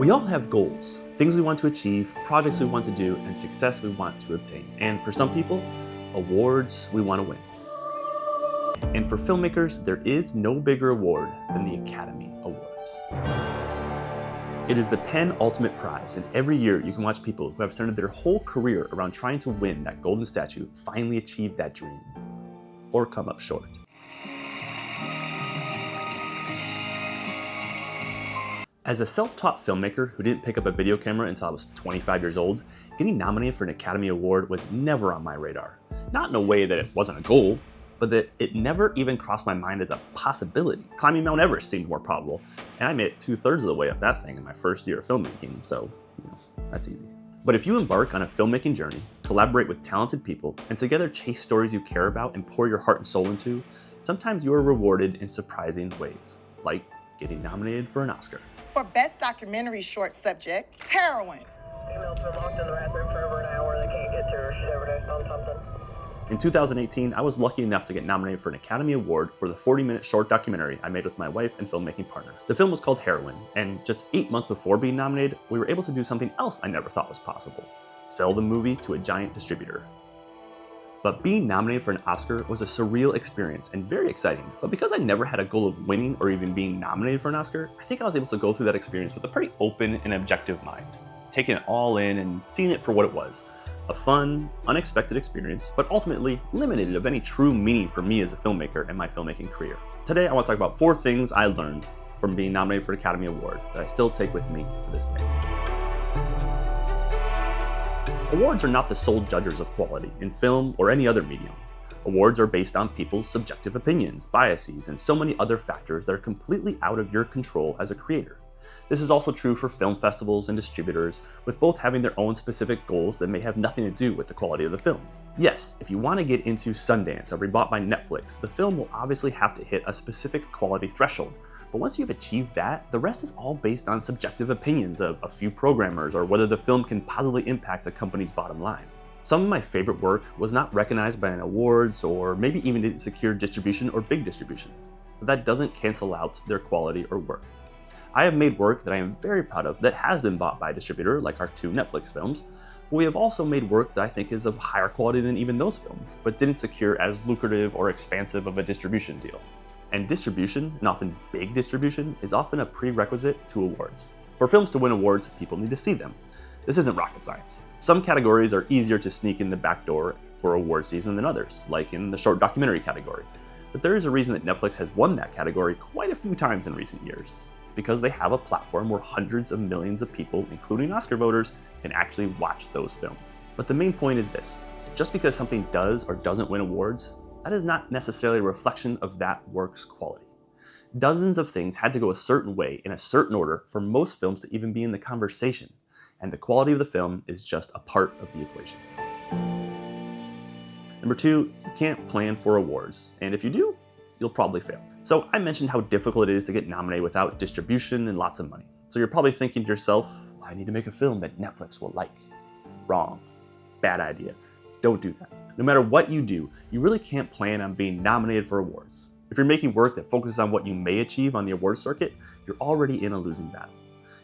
We all have goals, things we want to achieve, projects we want to do, and success we want to obtain. And for some people, awards we want to win. And for filmmakers, there is no bigger award than the Academy Awards. It is the penultimate prize, and every year you can watch people who have centered their whole career around trying to win that golden statue finally achieve that dream, or come up short. As a self-taught filmmaker who didn't pick up a video camera until I was 25 years old, getting nominated for an Academy Award was never on my radar. Not in a way that it wasn't a goal, but that it never even crossed my mind as a possibility. Climbing Mount Everest seemed more probable, and I made it 2/3 of the way up that thing in my first year of filmmaking, so that's easy. But if you embark on a filmmaking journey, collaborate with talented people, and together chase stories you care about and pour your heart and soul into, sometimes you are rewarded in surprising ways, like getting nominated for an Oscar. For Best Documentary Short Subject, Heroin. Female's been locked in the bathroom for over an hour. They can't get to her. She's overdosed on something. In 2018, I was lucky enough to get nominated for an Academy Award for the 40-minute short documentary I made with my wife and filmmaking partner. The film was called Heroin, and just 8 months before being nominated, we were able to do something else I never thought was possible: sell the movie to a giant distributor. But being nominated for an Oscar was a surreal experience and very exciting. But because I never had a goal of winning or even being nominated for an Oscar, I think I was able to go through that experience with a pretty open and objective mind, taking it all in and seeing it for what it was. A fun, unexpected experience, but ultimately limited of any true meaning for me as a filmmaker and my filmmaking career. Today, I want to talk about 4 things I learned from being nominated for an Academy Award that I still take with me to this day. Awards are not the sole judges of quality in film or any other medium. Awards are based on people's subjective opinions, biases, and so many other factors that are completely out of your control as a creator. This is also true for film festivals and distributors, with both having their own specific goals that may have nothing to do with the quality of the film. Yes, if you want to get into Sundance or be bought by Netflix, the film will obviously have to hit a specific quality threshold. But once you've achieved that, the rest is all based on subjective opinions of a few programmers or whether the film can positively impact a company's bottom line. Some of my favorite work was not recognized by an awards or maybe even didn't secure distribution or big distribution, but that doesn't cancel out their quality or worth. I have made work that I am very proud of that has been bought by a distributor, like our 2 Netflix films, but we have also made work that I think is of higher quality than even those films, but didn't secure as lucrative or expansive of a distribution deal. And distribution, and often big distribution, is often a prerequisite to awards. For films to win awards, people need to see them. This isn't rocket science. Some categories are easier to sneak in the back door for award season than others, like in the short documentary category. But there is a reason that Netflix has won that category quite a few times in recent years. Because they have a platform where hundreds of millions of people, including Oscar voters, can actually watch those films. But the main point is this: just because something does or doesn't win awards, that is not necessarily a reflection of that work's quality. Dozens of things had to go a certain way in a certain order for most films to even be in the conversation, and the quality of the film is just a part of the equation. Number 2, you can't plan for awards, and if you do, you'll probably fail. So I mentioned how difficult it is to get nominated without distribution and lots of money. So you're probably thinking to yourself, I need to make a film that Netflix will like. Wrong. Bad idea. Don't do that. No matter what you do, you really can't plan on being nominated for awards. If you're making work that focuses on what you may achieve on the awards circuit, you're already in a losing battle.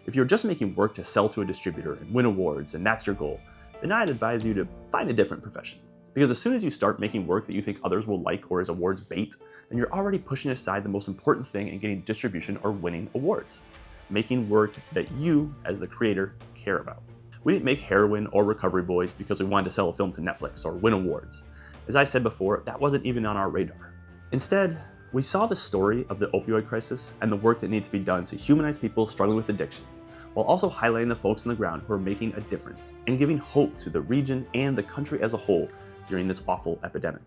If you're just making work to sell to a distributor and win awards and that's your goal, then I'd advise you to find a different profession. Because as soon as you start making work that you think others will like or is awards bait, then you're already pushing aside the most important thing in getting distribution or winning awards: making work that you, as the creator, care about. We didn't make Heroin or Recovery Boys because we wanted to sell a film to Netflix or win awards. As I said before, that wasn't even on our radar. Instead, we saw the story of the opioid crisis and the work that needs to be done to humanize people struggling with addiction, while also highlighting the folks on the ground who are making a difference and giving hope to the region and the country as a whole during this awful epidemic.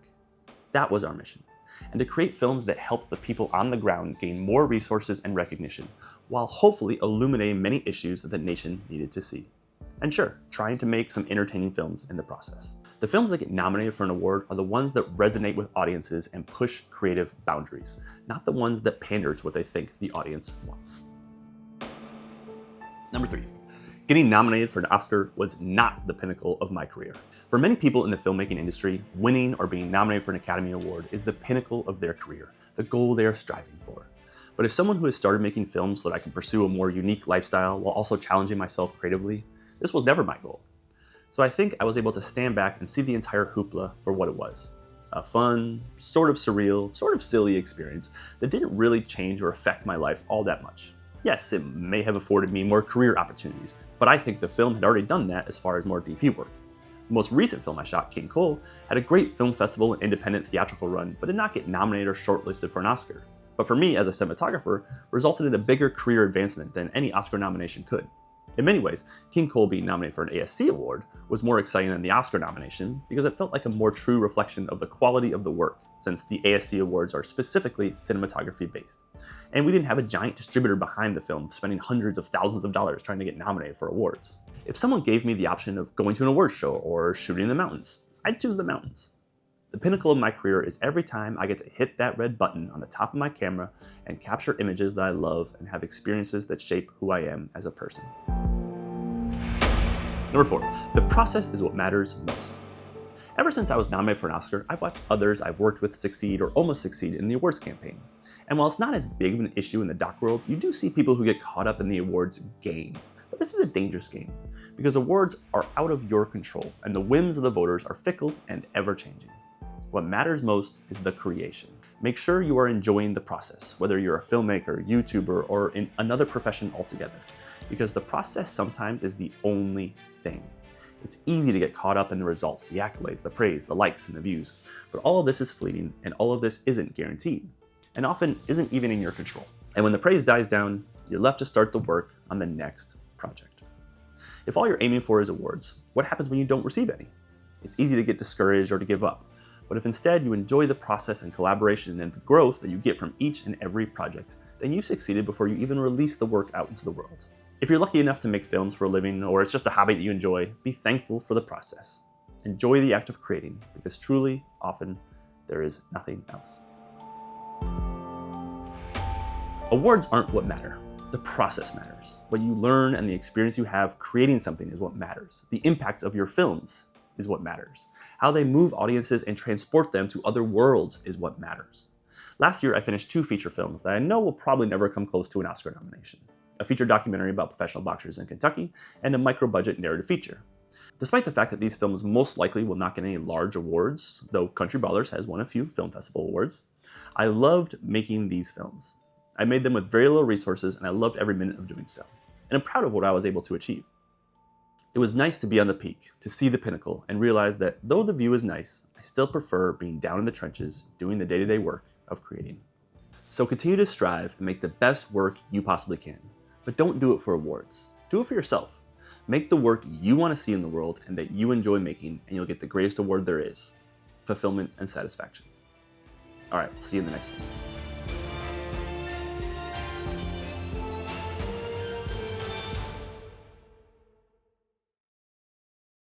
That was our mission, and to create films that helped the people on the ground gain more resources and recognition, while hopefully illuminating many issues that the nation needed to see. And sure, trying to make some entertaining films in the process. The films that get nominated for an award are the ones that resonate with audiences and push creative boundaries, not the ones that pander to what they think the audience wants. Number 3. Getting nominated for an Oscar was not the pinnacle of my career. For many people in the filmmaking industry, winning or being nominated for an Academy Award is the pinnacle of their career, the goal they are striving for. But as someone who has started making films so that I can pursue a more unique lifestyle while also challenging myself creatively, this was never my goal. So I think I was able to stand back and see the entire hoopla for what it was. A fun, sort of surreal, sort of silly experience that didn't really change or affect my life all that much. Yes, it may have afforded me more career opportunities, but I think the film had already done that as far as more DP work. The most recent film I shot, Pinnacle, had a great film festival and independent theatrical run, but did not get nominated or shortlisted for an Oscar. But for me, as a cinematographer, resulted in a bigger career advancement than any Oscar nomination could. In many ways, Pinnacle being nominated for an ASC award was more exciting than the Oscar nomination because it felt like a more true reflection of the quality of the work, since the ASC awards are specifically cinematography based. And we didn't have a giant distributor behind the film spending hundreds of thousands of dollars trying to get nominated for awards. If someone gave me the option of going to an awards show or shooting in the mountains, I'd choose the mountains. The pinnacle of my career is every time I get to hit that red button on the top of my camera and capture images that I love and have experiences that shape who I am as a person. Number 4, the process is what matters most. Ever since I was nominated for an Oscar, I've watched others I've worked with succeed or almost succeed in the awards campaign. And while it's not as big of an issue in the doc world, you do see people who get caught up in the awards game. But this is a dangerous game, because awards are out of your control, and the whims of the voters are fickle and ever-changing. What matters most is the creation. Make sure you are enjoying the process, whether you're a filmmaker, YouTuber, or in another profession altogether, because the process sometimes is the only thing. It's easy to get caught up in the results, the accolades, the praise, the likes, and the views, but all of this is fleeting, and all of this isn't guaranteed, and often isn't even in your control. And when the praise dies down, you're left to start the work on the next project. If all you're aiming for is awards, what happens when you don't receive any? It's easy to get discouraged or to give up. But if instead you enjoy the process and collaboration and the growth that you get from each and every project, then you've succeeded before you even release the work out into the world. If you're lucky enough to make films for a living, or it's just a hobby that you enjoy, be thankful for the process. Enjoy the act of creating, because truly, often, there is nothing else. Awards aren't what matter. The process matters. What you learn and the experience you have creating something is what matters. The impact of your films is what matters. How they move audiences and transport them to other worlds is what matters. Last year, I finished 2 feature films that I know will probably never come close to an Oscar nomination. A feature documentary about professional boxers in Kentucky, and a micro-budget narrative feature. Despite the fact that these films most likely will not get any large awards, though Country Brawlers has won a few film festival awards, I loved making these films. I made them with very little resources, and I loved every minute of doing so. And I'm proud of what I was able to achieve. It was nice to be on the peak, to see the pinnacle, and realize that though the view is nice, I still prefer being down in the trenches, doing the day-to-day work of creating. So continue to strive and make the best work you possibly can. But don't do it for awards. Do it for yourself. Make the work you want to see in the world and that you enjoy making, and you'll get the greatest award there is: fulfillment and satisfaction. All right, see you in the next one.